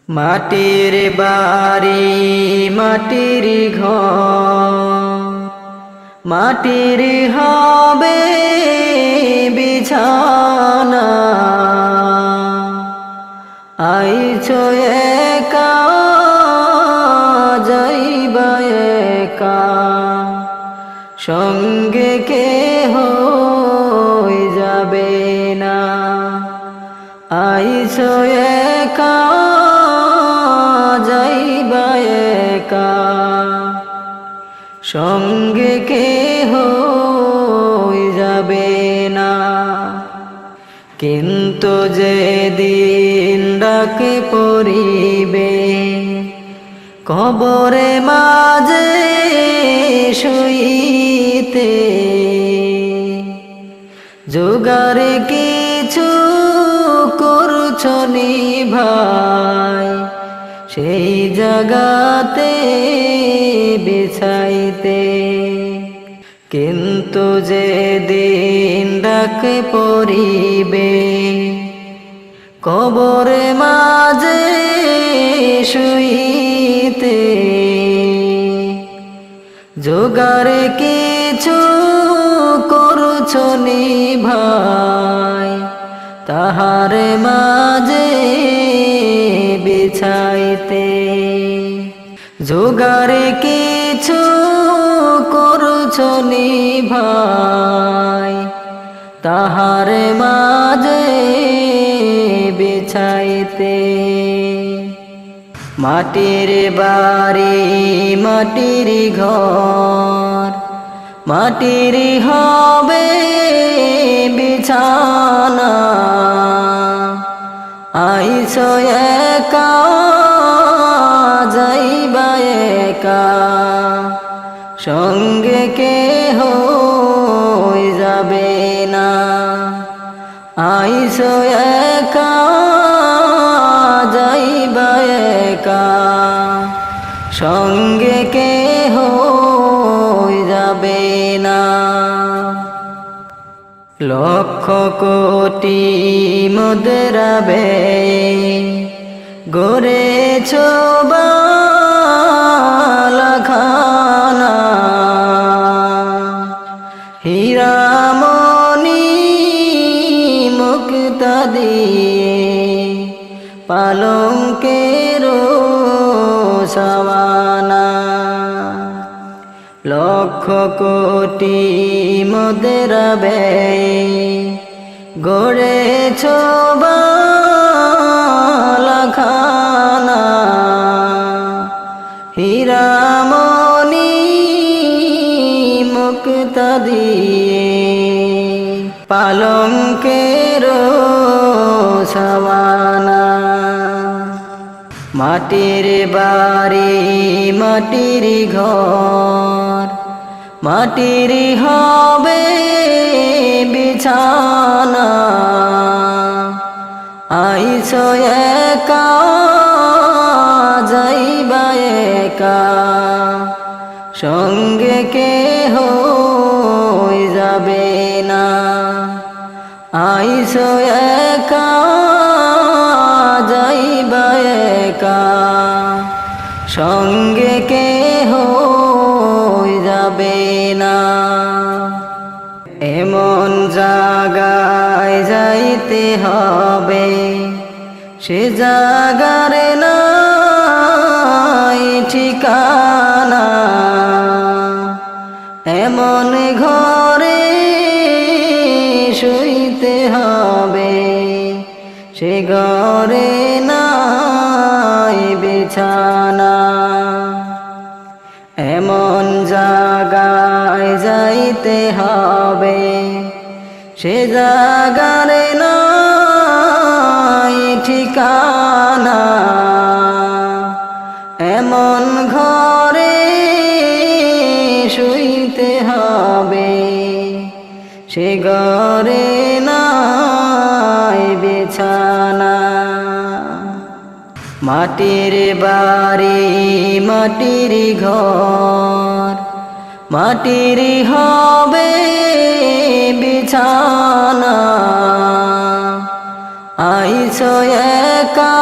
মাটির বাড়ি মাটির ঘর, মাটির হবে বিছানা। আইছো একা যাইবা একা, সঙ্গে কেহ যাবে না। আইছো একা যাইবা একা, সঙ্গে কেহ যাবে না। কিন্তু যেদিন ডাকে পড়িবে কবরে মাঝে শুইতে, জোগাড়ে কিছু করছো নি ভাই, সেই জাগাতে বিছাইতে। কিন্তু যেদিন ডাকে পড়িবে কবরে মাঝে শুইতে, জোগাড়ে কিছু করছো নি ভাই, তাহারে মাঝে বিছাইতে। জোগাড়ে কিছু করছো নি ভাই, তাহারে মাঝে বিছাইতে। মাটির বাড়ি মাটির ঘর, মাটির হবে বিছানা। আইছো একা যাইবা একা, সঙ্গে কেহ যাবে না। আইছো একা যাইবা একা, সঙ্গে কেহ যাবে না। লক্ষ কোটি মুদ্রা ব্যয়ে গড়েছো বালাখানা, হীরামণি মুক্তা দিয়ে পালঙ্কের সওয়ানা। লক্ষ কোটি মুদ্রা ব্যয়ে গড়েছো বালাখানা, হীরামণি মুক্তা দিয়ে পালঙ্কের সওয়ানা। মাটির বাড়ি মাটির ঘর, মাটির হবে বিছানা। আইছো একা যাইবা একা, সঙ্গে কেহ যাবে না। আইছো একা যাইবা একা, সঙ্গে কেহ যাবে না। এমন জাগায় যাইতে হবে, সে জাগার নাই ঠিকানা। এমন ঘরে শুইতে হবে, সে ঘরে নাই বিছানা। এমন জাগায় যাইতে হবে, সে জাগার নাই ঠিকানা। এমন ঘরে শুইতে হবে, সে ঘরে নাই বিছানা। মাটির বাড়ি মাটির ঘর, মাটির হবে বিছানা। আইছো একা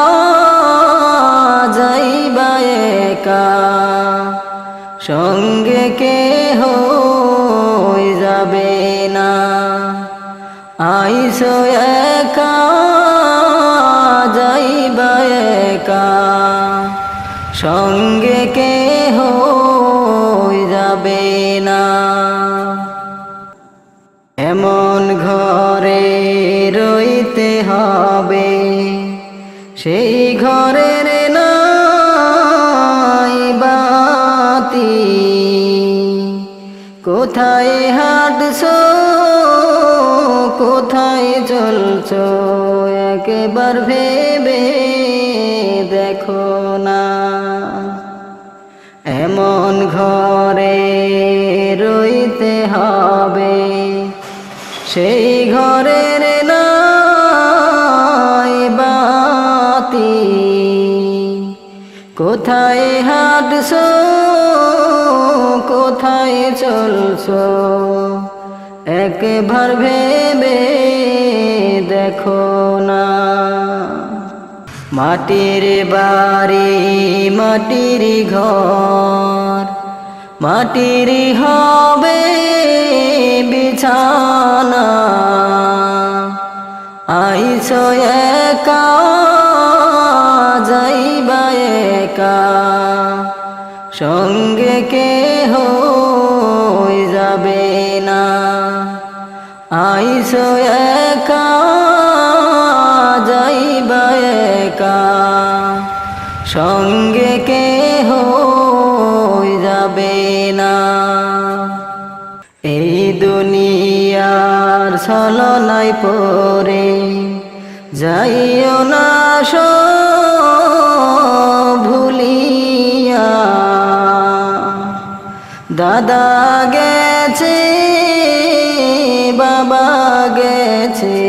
আইসো একা যাইবা একা, সঙ্গে কেহ যাবে না। এমন ঘরে রইতে হবে, সেই ঘরের নাই বাতি। কোথায় হাঁটছো, কোথায় চলছো, একবার ভেবে দেখো না। এমন ঘরে রইতে হবে, সেই ঘরের নাই বাতি। কোথায় হাঁটছো, কোথায় চলছো, একবার ভেবে দেখো না। মাটির বাড়ি মাটির ঘর, মাটির হবে বিছানা। আইসো একা যাইবা একা, সঙ্গে কেহ যাবে না। আইসো একা যাইবা একা, সঙ্গে কেহ যাবে না। এই দুনিয়ার ছলনায় পড়ে যাইও না সব ভুলিয়া। দাদা গেছে, বাবা গেছে,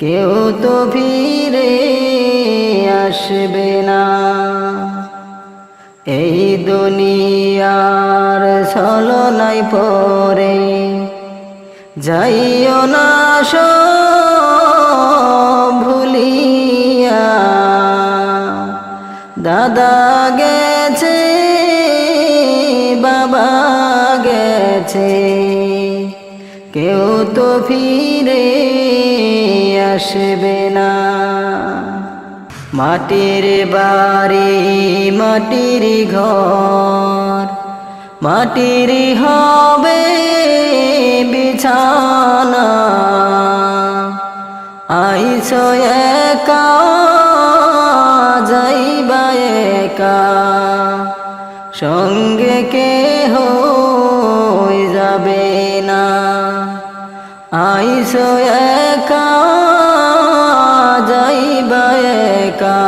কেউ তো ফিরে আসবে না। এই দুনিয়ার ছলনায় পড়ে যাইও না সব ভুলিয়া। দাদা গেছে, বাবা গেছে, কেউ তো ফিরে আসবে না। মাটির বাড়ি মাটির ঘর, মাটির হবে বিছানা। আইসো একা যাইবা একা, সঙ্গে কেহ যাবে না। আইসো একা যাইবা একা,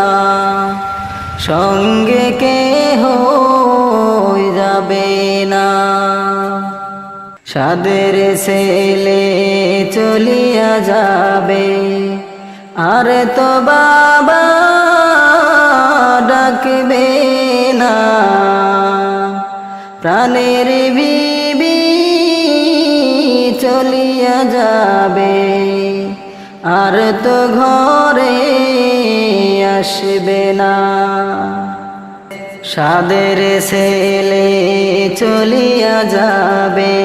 সঙ্গে কেহ যাবে না। সাদের ছেলে চলিয়া যাবে, আর তো বাবা ডাকবে না। প্রাণের বিবি চলিয়া যাবে, আর তো ঘরে আসবে না। সাদের ছেলে চলিয়া যাবে,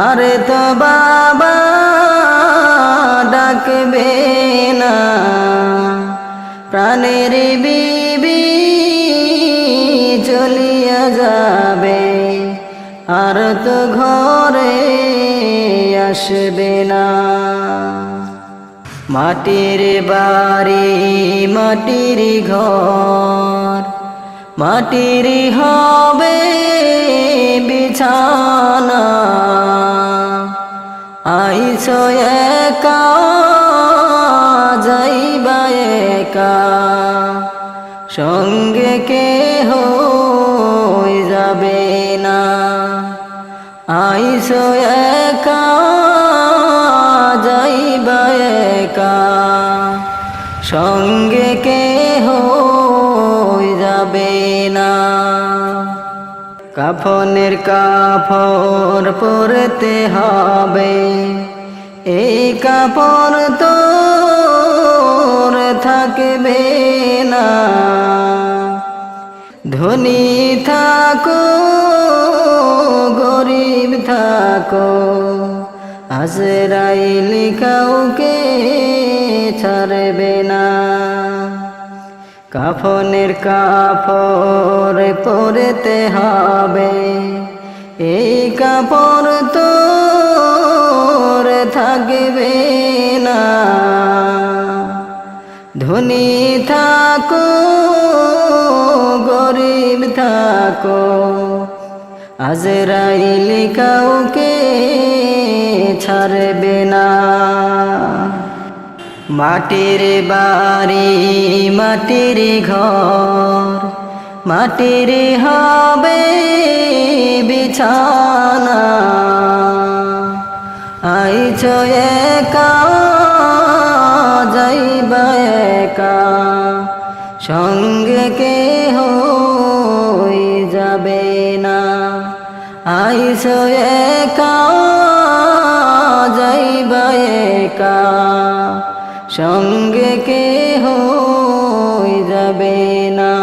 আর তো বাবা ডাকবে না। প্রাণের বিবি চলিয়া যাবে, আর তো ঘরে আসবে না। মাটির বাড়ি মাটির ঘর, মাটির হবে বিছানা। আইসো একা যাইবা একা, সঙ্গে কেহ যাবে না। আইসো একা যাইবা একা, সঙ্গে কেহ যাবে না। কাফনের কাপড় পরতে হবে, এই কাপড় তোর থাকবে না। ধনী থাকো গরিব থাকো, আজরাইল কাউকে ছাড়বে না। কাফনের কাপড় পরতে হবে, এই কাপড় তোর থাকবে না। ধনী থাকো গরিব থাকো, আজরাইল কাউকে ছাড়বে না। মাটির বাড়ি মাটির ঘর, মাটির হবে বিছানা। আইছো একা যাইবা একা, সঙ্গে কেহ যাবে না। আইছো একা যাইবা একা, সঙ্গে কেহ যাবে না।